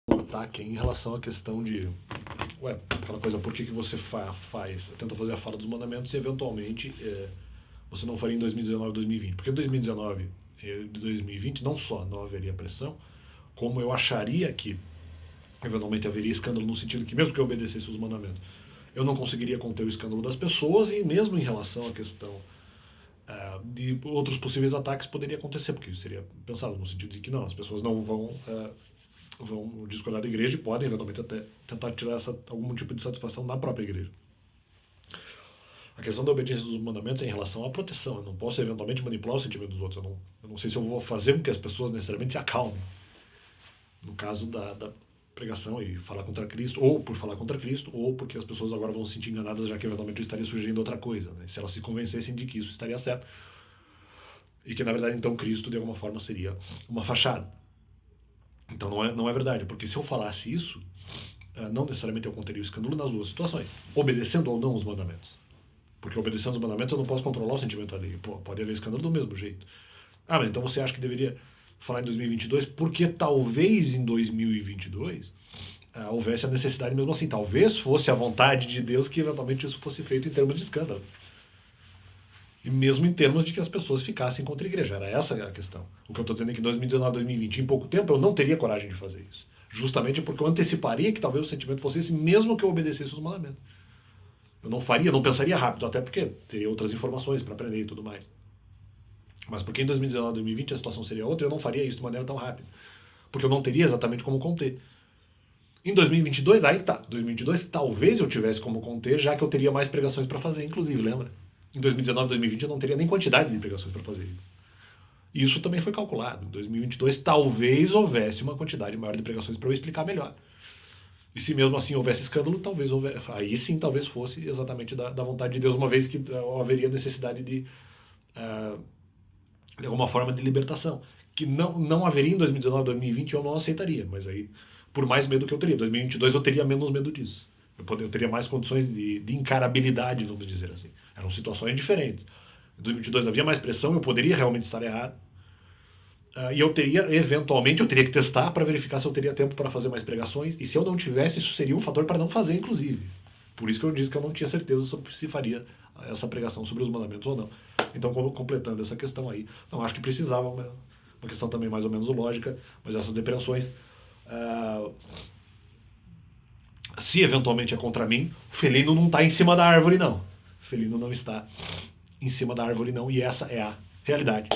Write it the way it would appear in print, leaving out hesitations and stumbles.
ataque em relação à questão de, aquela coisa, por que você tenta fazer a fala dos mandamentos e eventualmente você não faria em 2019 e 2020? Porque em 2019 e 2020 não só não haveria pressão, como eu acharia que eventualmente haveria escândalo no sentido que mesmo que eu obedecesse os mandamentos, eu não conseguiria conter o escândalo das pessoas, e mesmo em relação à questão de outros possíveis ataques poderia acontecer, porque isso seria pensado no sentido de que não, as pessoas não vão discordar da igreja e podem eventualmente até tentar tirar algum tipo de satisfação da própria igreja. A questão da obediência dos mandamentos é em relação à proteção. Eu não posso eventualmente manipular o sentimento dos outros. Eu não sei se eu vou fazer com que as pessoas necessariamente se acalmem. No caso da pregação e falar contra Cristo, ou por falar contra Cristo, ou porque as pessoas agora vão se sentir enganadas, já que eventualmente eu estaria sugerindo outra coisa, né? Se elas se convencessem de que isso estaria certo, e que na verdade então Cristo de alguma forma seria uma fachada. Então não é verdade, porque se eu falasse isso, não necessariamente eu conteria o escândalo nas duas situações, obedecendo ou não os mandamentos. Porque obedecendo os mandamentos eu não posso controlar o sentimento alheio. Pode haver escândalo do mesmo jeito. Mas então você acha que deveria falar em 2022? Porque talvez em 2022 houvesse a necessidade mesmo assim. Talvez fosse a vontade de Deus que eventualmente isso fosse feito em termos de escândalo. E mesmo em termos de que as pessoas ficassem contra a igreja. Era essa a questão. O que eu estou dizendo é que em 2019, 2020, em pouco tempo, eu não teria coragem de fazer isso. Justamente porque eu anteciparia que talvez o sentimento fosse esse, mesmo que eu obedecesse os mandamentos. Eu não pensaria rápido, até porque teria outras informações para aprender e tudo mais. Mas porque em 2019, 2020 a situação seria outra, eu não faria isso de maneira tão rápida. Porque eu não teria exatamente como conter. Em 2022, aí tá. 2022 talvez eu tivesse como conter, já que eu teria mais pregações para fazer, inclusive, lembra? Em 2019, 2020 eu não teria nem quantidade de pregações para fazer isso. E isso também foi calculado. Em 2022 talvez houvesse uma quantidade maior de pregações para eu explicar melhor. E se mesmo assim houvesse escândalo, talvez houvesse, aí sim talvez fosse exatamente da vontade de Deus, uma vez que haveria necessidade de alguma forma de libertação. Que não haveria em 2019, 2020, eu não aceitaria. Mas aí, por mais medo que eu teria, em 2022 eu teria menos medo disso. Eu teria mais condições de encarabilidade, vamos dizer assim. Eram situações diferentes. Em 2022 havia mais pressão, eu poderia realmente estar errado. E eventualmente, eu teria que testar para verificar se eu teria tempo para fazer mais pregações. E se eu não tivesse, isso seria um fator para não fazer, inclusive. Por isso que eu disse que eu não tinha certeza sobre se faria essa pregação sobre os mandamentos ou não. Então, completando essa questão aí, não acho que precisava, uma questão também mais ou menos lógica, mas essas depreensões, se eventualmente é contra mim, o felino não está em cima da árvore, não. O felino não está em cima da árvore, não, e essa é a realidade.